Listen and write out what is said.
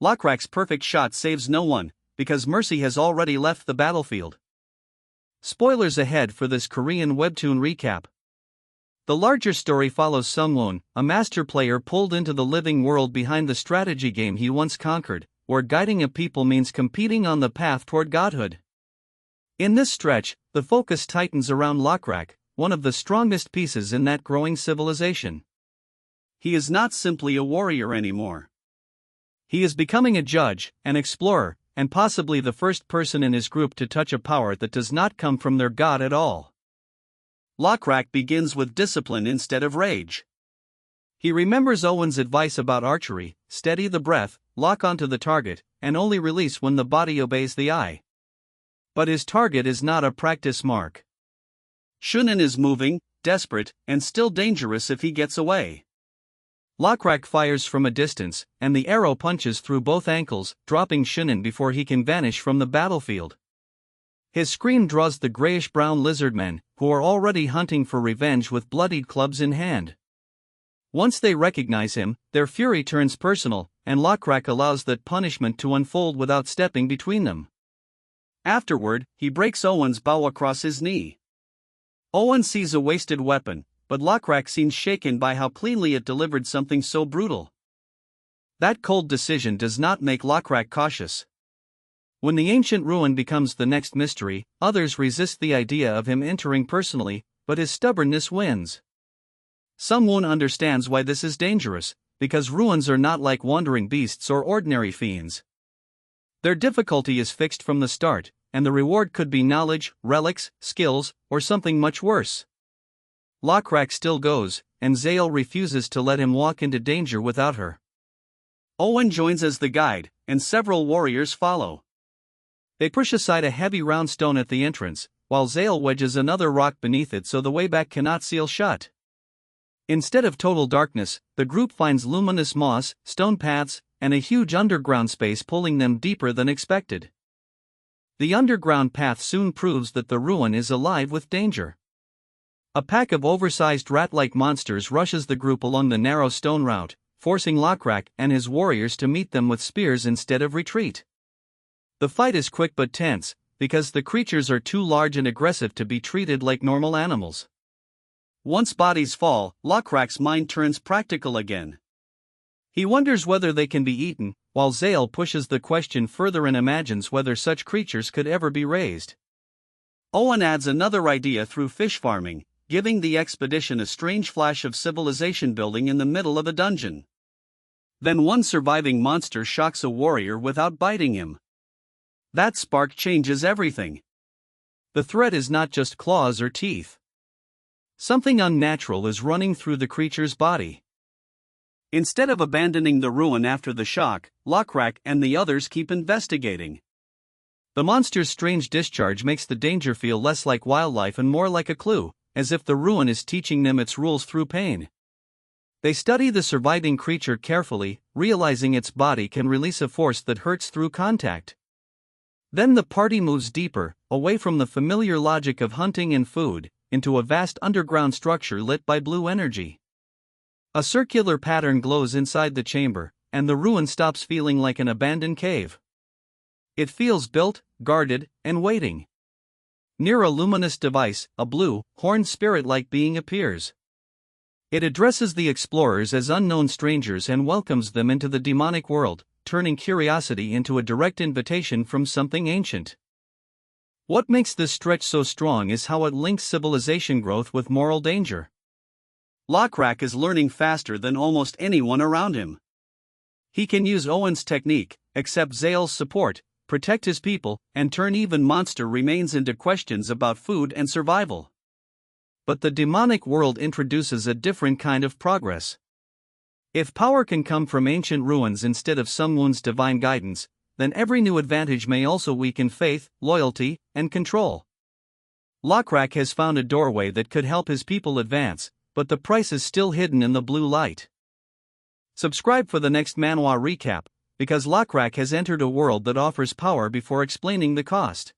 Lakrak's perfect shot saves no one, because mercy has already left the battlefield. Spoilers ahead for this Korean webtoon recap. The larger story follows Sung-Woon, a master player pulled into the living world behind the strategy game he once conquered, where guiding a people means competing on the path toward godhood. In this stretch, the focus tightens around Lakrak, one of the strongest pieces in that growing civilization. He is not simply a warrior anymore. He is becoming a judge, an explorer, and possibly the first person in his group to touch a power that does not come from their god at all. Lakrak begins with discipline instead of rage. He remembers Owen's advice about archery: steady the breath, lock onto the target, and only release when the body obeys the eye. But his target is not a practice mark. Shunin is moving, desperate, and still dangerous if he gets away. Lakrak fires from a distance, and the arrow punches through both ankles, dropping Shunin before he can vanish from the battlefield. His scream draws the grayish-brown lizardmen, who are already hunting for revenge with bloodied clubs in hand. Once they recognize him, their fury turns personal, and Lakrak allows that punishment to unfold without stepping between them. Afterward, he breaks Owen's bow across his knee. Owen sees a wasted weapon, but Lakrak seems shaken by how cleanly it delivered something so brutal. That cold decision does not make Lakrak cautious. When the ancient ruin becomes the next mystery, others resist the idea of him entering personally, but his stubbornness wins. Sung-Woon understands why this is dangerous, because ruins are not like wandering beasts or ordinary fiends. Their difficulty is fixed from the start, and the reward could be knowledge, relics, skills, or something much worse. Lakrak still goes, and Zael refuses to let him walk into danger without her. Owen joins as the guide, and several warriors follow. They push aside a heavy round stone at the entrance, while Zael wedges another rock beneath it so the way back cannot seal shut. Instead of total darkness, the group finds luminous moss, stone paths, and a huge underground space pulling them deeper than expected. The underground path soon proves that the ruin is alive with danger. A pack of oversized rat-like monsters rushes the group along the narrow stone route, forcing Lakrak and his warriors to meet them with spears instead of retreat. The fight is quick but tense, because the creatures are too large and aggressive to be treated like normal animals. Once bodies fall, Lakrak's mind turns practical again. He wonders whether they can be eaten, while Zael pushes the question further and imagines whether such creatures could ever be raised. Owen adds another idea through fish farming, giving the expedition a strange flash of civilization building in the middle of a dungeon. Then one surviving monster shocks a warrior without biting him. That spark changes everything. The threat is not just claws or teeth. Something unnatural is running through the creature's body. Instead of abandoning the ruin after the shock, Lakrak and the others keep investigating. The monster's strange discharge makes the danger feel less like wildlife and more like a clue, as if the ruin is teaching them its rules through pain. They study the surviving creature carefully, realizing its body can release a force that hurts through contact. Then the party moves deeper, away from the familiar logic of hunting and food, into a vast underground structure lit by blue energy. A circular pattern glows inside the chamber, and the ruin stops feeling like an abandoned cave. It feels built, guarded, and waiting. Near a luminous device, a blue, horned spirit-like being appears. It addresses the explorers as unknown strangers and welcomes them into the demonic world, turning curiosity into a direct invitation from something ancient. What makes this stretch so strong is how it links civilization growth with moral danger. Lakrak is learning faster than almost anyone around him. He can use Owen's technique, accept Zael's support, protect his people, and turn even monster remains into questions about food and survival. But the demonic world introduces a different kind of progress. If power can come from ancient ruins instead of Sung-Woon's divine guidance, then every new advantage may also weaken faith, loyalty, and control. Lakrak has found a doorway that could help his people advance, but the price is still hidden in the blue light. Subscribe for the next manhwa recap, because Lakrak has entered a world that offers power before explaining the cost.